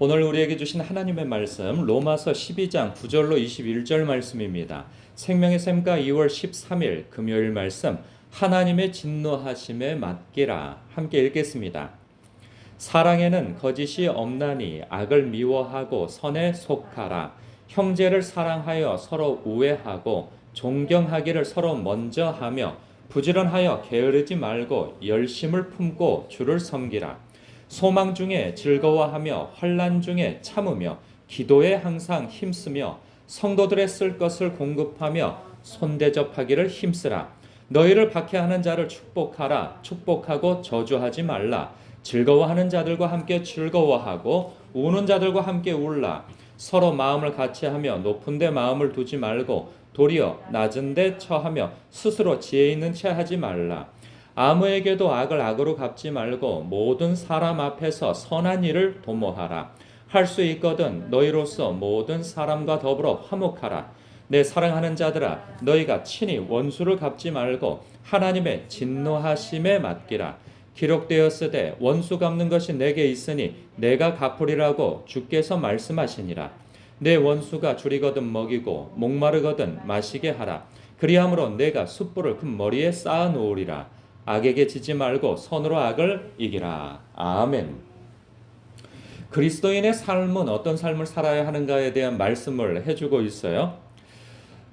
오늘 우리에게 주신 하나님의 말씀 로마서 12장 9절로 21절 말씀입니다. 생명의 샘가 2월 13일 금요일 말씀 하나님의 진노하심에 맡기라 함께 읽겠습니다. 사랑에는 거짓이 없나니 악을 미워하고 선에 속하라. 형제를 사랑하여 서로 우애하고 존경하기를 서로 먼저 하며 부지런하여 게으르지 말고 열심을 품고 주를 섬기라. 소망 중에 즐거워하며 환난 중에 참으며 기도에 항상 힘쓰며 성도들의 쓸 것을 공급하며 손대접하기를 힘쓰라. 너희를 박해하는 자를 축복하라. 축복하고 저주하지 말라. 즐거워하는 자들과 함께 즐거워하고 우는 자들과 함께 울라. 서로 마음을 같이하며 높은 데 마음을 두지 말고 도리어 낮은 데 처하며 스스로 지혜 있는 채 하지 말라. 아무에게도 악을 악으로 갚지 말고 모든 사람 앞에서 선한 일을 도모하라. 할 수 있거든 너희로서 모든 사람과 더불어 화목하라. 내 사랑하는 자들아, 너희가 친히 원수를 갚지 말고 하나님의 진노하심에 맡기라. 기록되었으되 원수 갚는 것이 내게 있으니 내가 갚으리라고 주께서 말씀하시니라. 내 원수가 줄이거든 먹이고 목마르거든 마시게 하라. 그리함으로 내가 숯불을 그 머리에 쌓아 놓으리라. 악에게 지지 말고 선으로 악을 이기라. 아멘. 그리스도인의 삶은 어떤 삶을 살아야 하는가에 대한 말씀을 해주고 있어요.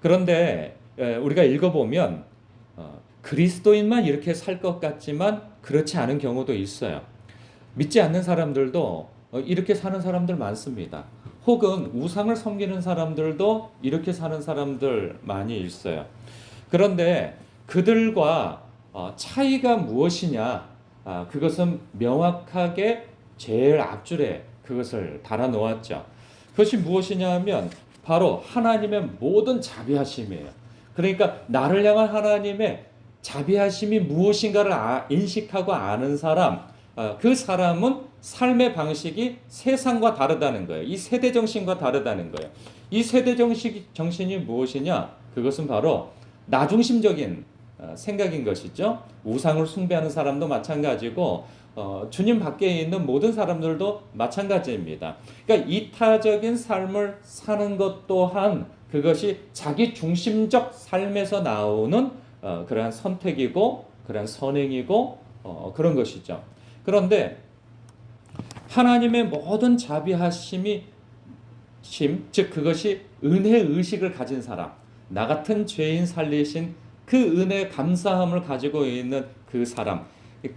그런데 우리가 읽어보면 그리스도인만 이렇게 살 것 같지만 그렇지 않은 경우도 있어요. 믿지 않는 사람들도 이렇게 사는 사람들 많습니다. 혹은 우상을 섬기는 사람들도 이렇게 사는 사람들 많이 있어요. 그런데 그들과 차이가 무엇이냐? 그것은 명확하게 제일 앞줄에 그것을 달아 놓았죠. 그것이 무엇이냐 하면 바로 하나님의 모든 자비하심이에요. 그러니까 나를 향한 하나님의 자비하심이 무엇인가를 인식하고 아는 사람, 그 사람은 삶의 방식이 세상과 다르다는 거예요. 이 세대 정신과 다르다는 거예요. 이 세대 정신이 무엇이냐? 그것은 바로 나중심적인 생각인 것이죠. 우상을 숭배하는 사람도 마찬가지고 주님 밖에 있는 모든 사람들도 마찬가지입니다. 그러니까 이타적인 삶을 사는 것 또한 그것이 자기 중심적 삶에서 나오는 그러한 선택이고 그러한 선행이고 그런 것이죠. 그런데 하나님의 모든 자비하심이 즉 그것이 은혜 의식을 가진 사람, 나 같은 죄인 살리신 그 은혜 감사함을 가지고 있는 그 사람.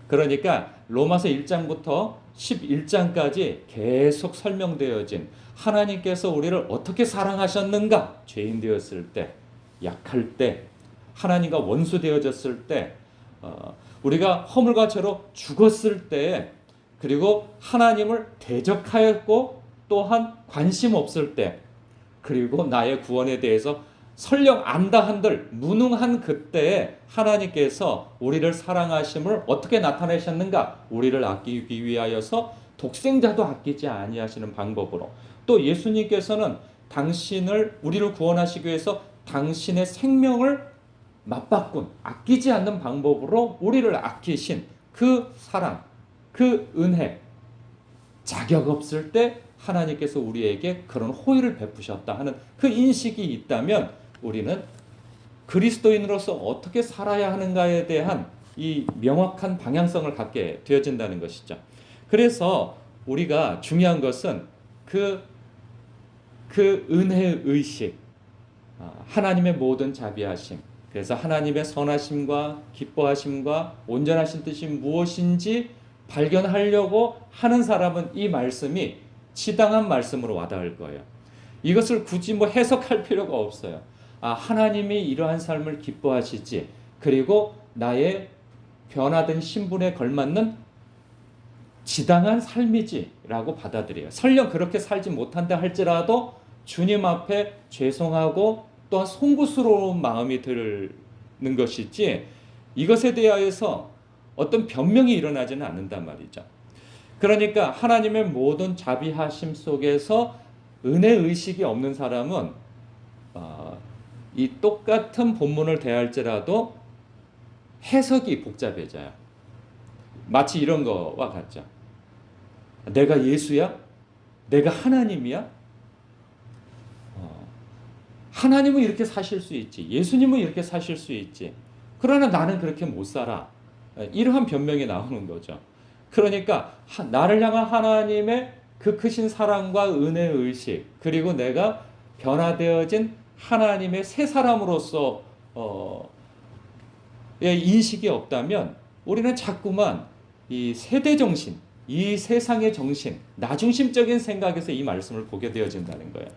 그러니까 로마서 1장부터 11장까지 계속 설명되어진 하나님께서 우리를 어떻게 사랑하셨는가? 죄인 되었을 때, 약할 때, 하나님과 원수 되어졌을 때, 우리가 허물과 죄로 죽었을 때, 그리고 하나님을 대적하였고 또한 관심 없을 때, 그리고 나의 구원에 대해서 설령 안다 한들 무능한 그때에 하나님께서 우리를 사랑하심을 어떻게 나타내셨는가? 우리를 아끼기 위하여서 독생자도 아끼지 아니하시는 방법으로, 또 예수님께서는 우리를 구원하시기 위해서 당신의 생명을 맞바꾼 아끼지 않는 방법으로 우리를 아끼신 그 사랑, 그 은혜, 자격 없을 때 하나님께서 우리에게 그런 호의를 베푸셨다 하는 그 인식이 있다면 우리는 그리스도인으로서 어떻게 살아야 하는가에 대한 이 명확한 방향성을 갖게 되어진다는 것이죠. 그래서 우리가 중요한 것은 그 은혜의 의식, 하나님의 모든 자비하심, 그래서 하나님의 선하심과 기뻐하심과 온전하신 뜻이 무엇인지 발견하려고 하는 사람은 이 말씀이 지당한 말씀으로 와닿을 거예요. 이것을 굳이 해석할 필요가 없어요. 하나님이 이러한 삶을 기뻐하시지, 그리고 나의 변화된 신분에 걸맞는 지당한 삶이지라고 받아들여요. 설령 그렇게 살지 못한다 할지라도 주님 앞에 죄송하고 또한 송구스러운 마음이 드는 것이지, 이것에 대하여서 어떤 변명이 일어나지는 않는단 말이죠. 그러니까 하나님의 모든 자비하심 속에서 은혜 의식이 없는 사람은 이 똑같은 본문을 대할지라도 해석이 복잡해져요. 마치 이런 거와 같죠. 내가 예수야? 내가 하나님이야? 하나님은 이렇게 사실 수 있지. 예수님은 이렇게 사실 수 있지. 그러나 나는 그렇게 못 살아. 이러한 변명이 나오는 거죠. 그러니까 나를 향한 하나님의 그 크신 사랑과 은혜의 의식, 그리고 내가 변화되어진 하나님의 새 사람으로서 인식이 없다면 우리는 자꾸만 이 세대 정신, 이 세상의 정신, 나중심적인 생각에서 이 말씀을 보게 되어진다는 거예요.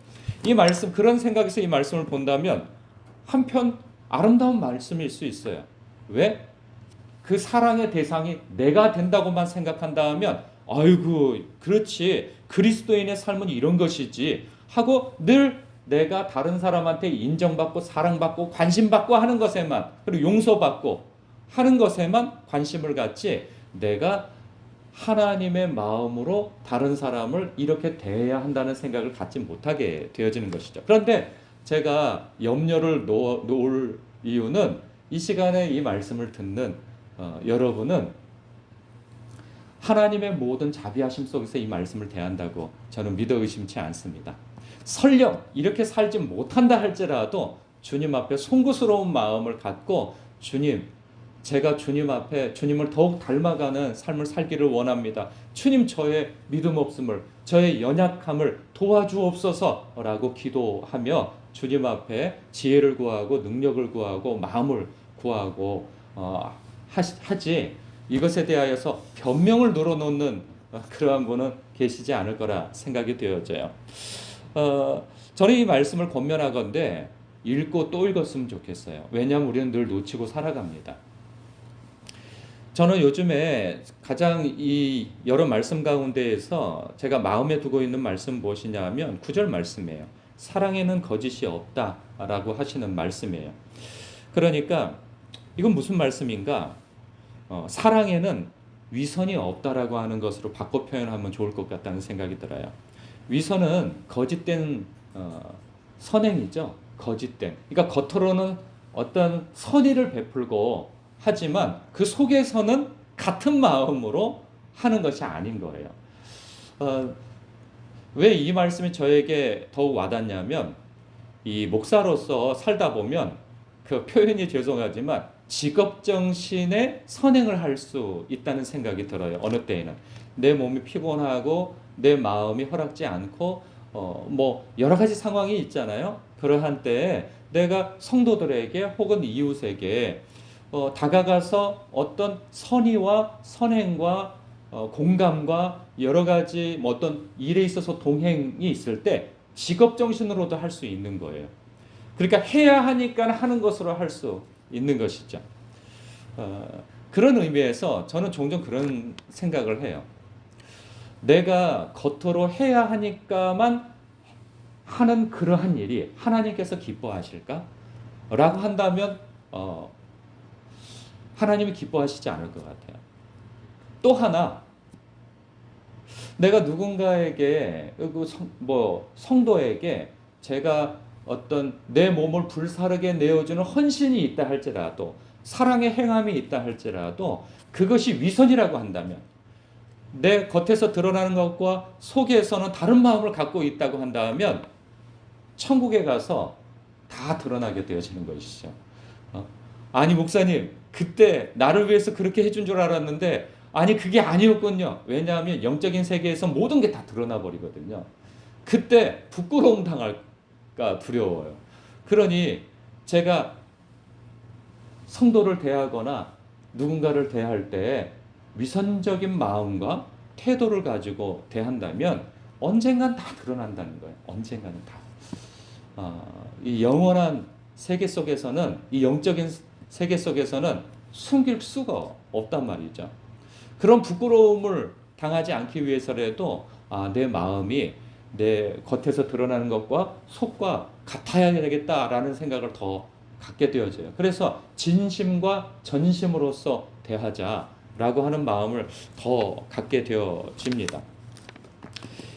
이 말씀, 그런 생각에서 이 말씀을 본다면 한편 아름다운 말씀일 수 있어요. 왜? 그 사랑의 대상이 내가 된다고만 생각한다면 아이고 그렇지, 그리스도인의 삶은 이런 것이지 하고 늘 내가 다른 사람한테 인정받고 사랑받고 관심받고 하는 것에만, 그리고 용서받고 하는 것에만 관심을 갖지, 내가 하나님의 마음으로 다른 사람을 이렇게 대해야 한다는 생각을 갖지 못하게 되어지는 것이죠. 그런데 제가 염려를 놓을 이유는, 이 시간에 이 말씀을 듣는 여러분은 하나님의 모든 자비하심 속에서 이 말씀을 대한다고 저는 믿어 의심치 않습니다. 설령 이렇게 살지 못한다 할지라도 주님 앞에 송구스러운 마음을 갖고, 주님, 제가 주님 앞에 주님을 더욱 닮아가는 삶을 살기를 원합니다. 주님, 저의 믿음 없음을, 저의 연약함을 도와주옵소서라고 기도하며 주님 앞에 지혜를 구하고 능력을 구하고 마음을 구하고 하지, 이것에 대하여서 변명을 늘어놓는 그러한 분은 계시지 않을 거라 생각이 되어져요. 저는 이 말씀을 권면하건대 읽고 또 읽었으면 좋겠어요. 왜냐하면 우리는 늘 놓치고 살아갑니다. 저는 요즘에 가장 이 여러 말씀 가운데에서 제가 마음에 두고 있는 말씀 무엇이냐 하면 9절 말씀이에요. 사랑에는 거짓이 없다라고 하시는 말씀이에요. 그러니까 이건 무슨 말씀인가? 사랑에는 위선이 없다라고 하는 것으로 바꿔 표현하면 좋을 것 같다는 생각이 들어요. 위선은 거짓된 선행이죠. 거짓된. 그러니까 겉으로는 어떤 선의를 베풀고 하지만 그 속에서는 같은 마음으로 하는 것이 아닌 거예요. 왜 이 말씀이 저에게 더욱 와닿냐면, 이 목사로서 살다 보면 그 표현이 죄송하지만 직업정신에 선행을 할 수 있다는 생각이 들어요. 어느 때에는 내 몸이 피곤하고 내 마음이 허락지 않고 뭐 여러 가지 상황이 있잖아요. 그러한 때에 내가 성도들에게 혹은 이웃에게 다가가서 어떤 선의와 선행과 공감과 여러 가지 뭐 어떤 일에 있어서 동행이 있을 때 직업정신으로도 할 수 있는 거예요. 그러니까 해야 하니까 하는 것으로 할 수 있는 것이죠. 그런 의미에서 저는 종종 그런 생각을 해요. 내가 겉으로 해야 하니까만 하는 그러한 일이 하나님께서 기뻐하실까? 라고 한다면 하나님이 기뻐하시지 않을 것 같아요. 또 하나, 내가 누군가에게 성도에게 제가 어떤 내 몸을 불사르게 내어주는 헌신이 있다 할지라도, 사랑의 행함이 있다 할지라도 그것이 위선이라고 한다면, 내 겉에서 드러나는 것과 속에서는 다른 마음을 갖고 있다고 한다면 천국에 가서 다 드러나게 되어지는 것이죠. 아니 목사님, 그때 나를 위해서 그렇게 해준 줄 알았는데 아니 그게 아니었군요. 왜냐하면 영적인 세계에서 모든 게 다 드러나 버리거든요. 그때 부끄러움 당할까 두려워요. 그러니 제가 성도를 대하거나 누군가를 대할 때 위선적인 마음과 태도를 가지고 대한다면 언젠간 다 드러난다는 거예요. 언젠가는 다. 이 영원한 세계 속에서는, 이 영적인 세계 속에서는 숨길 수가 없단 말이죠. 그런 부끄러움을 당하지 않기 위해서라도 내 마음이 내 겉에서 드러나는 것과 속과 같아야 되겠다라는 생각을 더 갖게 되어져요. 그래서 진심과 전심으로서 대하자라고 하는 마음을 더 갖게 되어집니다.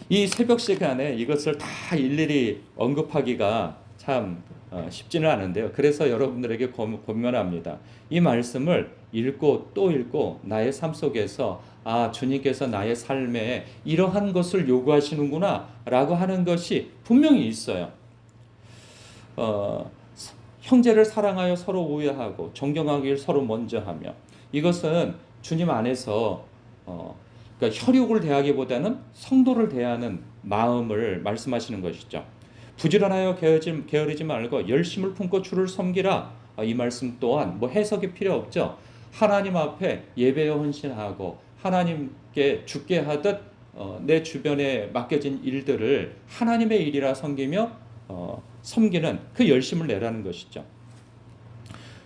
이 새벽 시간에 이것을 다 일일이 언급하기가 참 쉽지는 않은데요. 그래서 여러분들에게 권면합니다. 이 말씀을 읽고 또 읽고 나의 삶 속에서 아, 주님께서 나의 삶에 이러한 것을 요구하시는구나 라고 하는 것이 분명히 있어요. 형제를 사랑하여 서로 우애하고 존경하기를 서로 먼저 하며, 이것은 주님 안에서 그러니까 혈육을 대하기보다는 성도를 대하는 마음을 말씀하시는 것이죠. 부지런하여 게으르지 말고 열심을 품고 주를 섬기라. 이 말씀 또한 뭐 해석이 필요 없죠. 하나님 앞에 예배에 헌신하고 하나님께 죽게 하듯 내 주변에 맡겨진 일들을 하나님의 일이라 섬기며 섬기는 그 열심을 내라는 것이죠.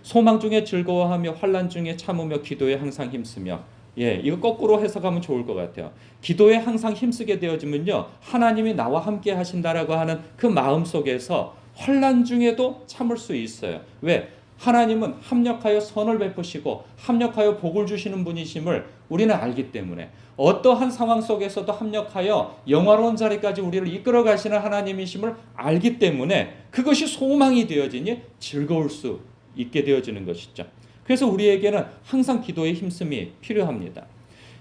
소망 중에 즐거워하며 환난 중에 참으며 기도에 항상 힘쓰며. 예, 이거 거꾸로 해석하면 좋을 것 같아요. 기도에 항상 힘쓰게 되어지면요, 하나님이 나와 함께 하신다라고 하는 그 마음 속에서 환난 중에도 참을 수 있어요. 왜? 하나님은 합력하여 선을 베푸시고 합력하여 복을 주시는 분이심을 우리는 알기 때문에, 어떠한 상황 속에서도 합력하여 영화로운 자리까지 우리를 이끌어 가시는 하나님이심을 알기 때문에 그것이 소망이 되어지니 즐거울 수 있게 되어지는 것이죠. 그래서 우리에게는 항상 기도의 힘씀이 필요합니다.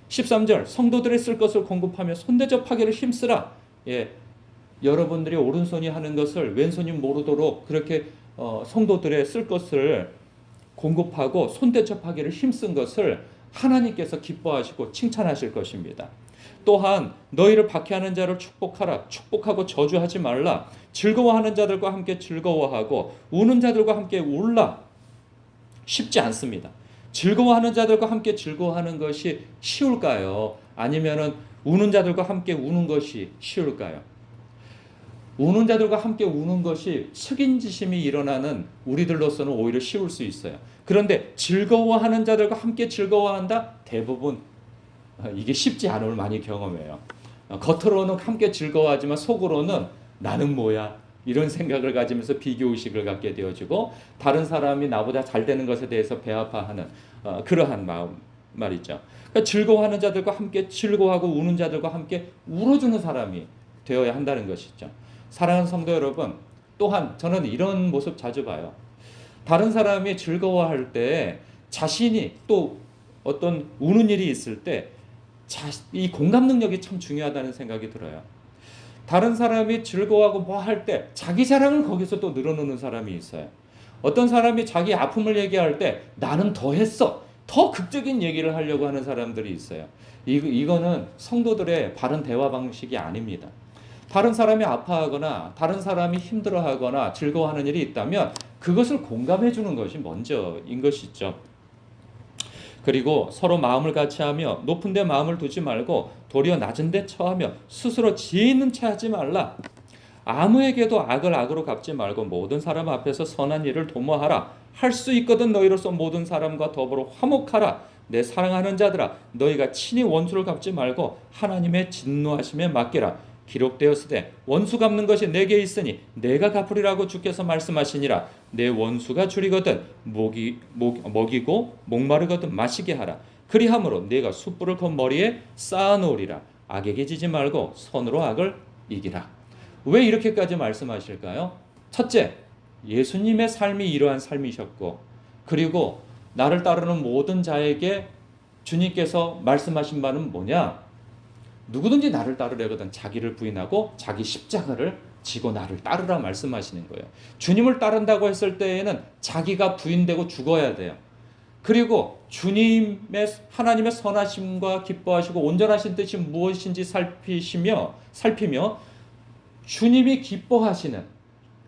13절, 성도들의 쓸 것을 공급하며 손대접하기를 힘쓰라. 예, 여러분들이 오른손이 하는 것을 왼손이 모르도록 그렇게 성도들의 쓸 것을 공급하고 손대접하기를 힘쓴 것을 하나님께서 기뻐하시고 칭찬하실 것입니다. 또한 너희를 박해하는 자를 축복하라. 축복하고 저주하지 말라. 즐거워하는 자들과 함께 즐거워하고 우는 자들과 함께 울라. 쉽지 않습니다. 즐거워하는 자들과 함께 즐거워하는 것이 쉬울까요? 아니면은 우는 자들과 함께 우는 것이 쉬울까요? 우는 자들과 함께 우는 것이 숙인지심이 일어나는 우리들로서는 오히려 쉬울 수 있어요. 그런데 즐거워하는 자들과 함께 즐거워한다? 대부분 이게 쉽지 않음을 많이 경험해요. 겉으로는 함께 즐거워하지만 속으로는 나는 뭐야? 이런 생각을 가지면서 비교의식을 갖게 되어지고 다른 사람이 나보다 잘 되는 것에 대해서 배아파하는 그러한 마음 말이죠. 그러니까 즐거워하는 자들과 함께 즐거워하고 우는 자들과 함께 울어주는 사람이 되어야 한다는 것이죠. 사랑하는 성도 여러분, 또한 저는 이런 모습 자주 봐요. 다른 사람이 즐거워할 때 자신이 또 어떤 우는 일이 있을 때 이 공감 능력이 참 중요하다는 생각이 들어요. 다른 사람이 즐거워하고 뭐 할 때 자기 자랑을 거기서 또 늘어놓는 사람이 있어요. 어떤 사람이 자기 아픔을 얘기할 때 나는 더 했어. 더 극적인 얘기를 하려고 하는 사람들이 있어요. 이거는 성도들의 바른 대화 방식이 아닙니다. 다른 사람이 아파하거나 다른 사람이 힘들어하거나 즐거워하는 일이 있다면 그것을 공감해 주는 것이 먼저인 것이죠. 그리고 서로 마음을 같이 하며 높은 데 마음을 두지 말고 도리어 낮은 데 처하며 스스로 지혜 있는 체 하지 말라. 아무에게도 악을 악으로 갚지 말고 모든 사람 앞에서 선한 일을 도모하라. 할 수 있거든 너희로서 모든 사람과 더불어 화목하라. 내 사랑하는 자들아, 너희가 친히 원수를 갚지 말고 하나님의 진노하심에 맡기라. 기록되었으되 원수 갚는 것이 내게 있으니 내가 갚으리라고 주께서 말씀하시니라. 내 원수가 줄이거든 먹이고 목마르거든 마시게 하라. 그리함으로 내가 숯불을 그 머리에 쌓아놓으리라. 악에게 지지 말고 선으로 악을 이기라. 왜 이렇게까지 말씀하실까요? 첫째, 예수님의 삶이 이러한 삶이셨고, 그리고 나를 따르는 모든 자에게 주님께서 말씀하신 바는 뭐냐? 누구든지 나를 따르려거든 자기를 부인하고 자기 십자가를 지고 나를 따르라 말씀하시는 거예요. 주님을 따른다고 했을 때에는 자기가 부인되고 죽어야 돼요. 그리고 주님의 하나님의 선하심과 기뻐하시고 온전하신 뜻이 무엇인지 살피며 주님이 기뻐하시는,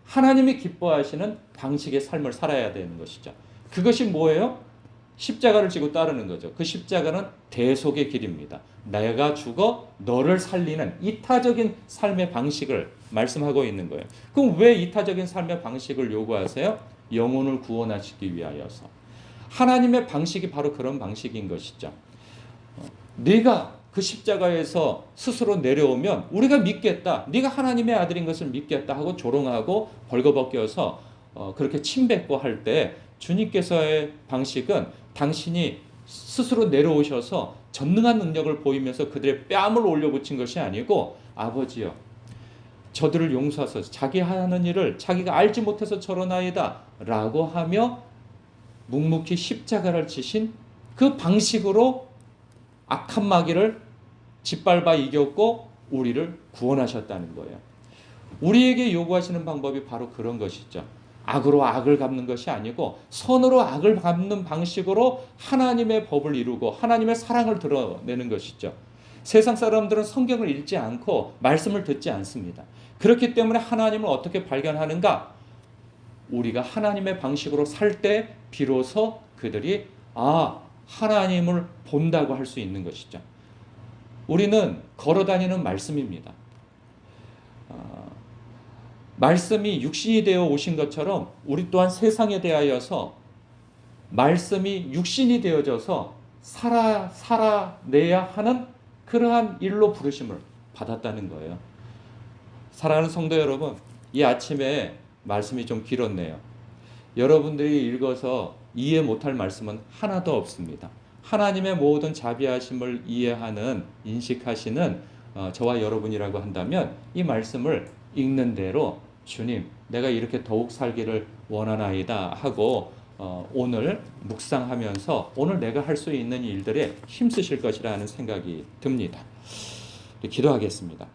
하나님이 기뻐하시는 방식의 삶을 살아야 되는 것이죠. 그것이 뭐예요? 십자가를 지고 따르는 거죠. 그 십자가는 대속의 길입니다. 내가 죽어 너를 살리는 이타적인 삶의 방식을 말씀하고 있는 거예요. 그럼 왜 이타적인 삶의 방식을 요구하세요? 영혼을 구원하시기 위하여서. 하나님의 방식이 바로 그런 방식인 것이죠. 네가 그 십자가에서 스스로 내려오면 우리가 믿겠다. 네가 하나님의 아들인 것을 믿겠다 하고 조롱하고 벌거벗겨서 그렇게 침뱉고 할 때 주님께서의 방식은 당신이 스스로 내려오셔서 전능한 능력을 보이면서 그들의 뺨을 올려붙인 것이 아니고, 아버지여 저들을 용서하소서, 자기 하는 일을 자기가 알지 못해서 저러나이다 라고 하며 묵묵히 십자가를 지신 그 방식으로 악한 마귀를 짓밟아 이겼고 우리를 구원하셨다는 거예요. 우리에게 요구하시는 방법이 바로 그런 것이죠. 악으로 악을 갚는 것이 아니고 선으로 악을 갚는 방식으로 하나님의 법을 이루고 하나님의 사랑을 드러내는 것이죠. 세상 사람들은 성경을 읽지 않고 말씀을 듣지 않습니다. 그렇기 때문에 하나님을 어떻게 발견하는가? 우리가 하나님의 방식으로 살 때 비로소 그들이 하나님을 본다고 할 수 있는 것이죠. 우리는 걸어다니는 말씀입니다. 말씀이 육신이 되어 오신 것처럼 우리 또한 세상에 대하여서 말씀이 육신이 되어져서 살아내야 하는 그러한 일로 부르심을 받았다는 거예요. 사랑하는 성도 여러분, 이 아침에 말씀이 좀 길었네요. 여러분들이 읽어서 이해 못할 말씀은 하나도 없습니다. 하나님의 모든 자비하심을 이해하는, 인식하시는 저와 여러분이라고 한다면 이 말씀을 읽는 대로 주님, 내가 이렇게 더욱 살기를 원하나이다 하고 오늘 묵상하면서 오늘 내가 할 수 있는 일들에 힘쓰실 것이라는 생각이 듭니다. 기도하겠습니다.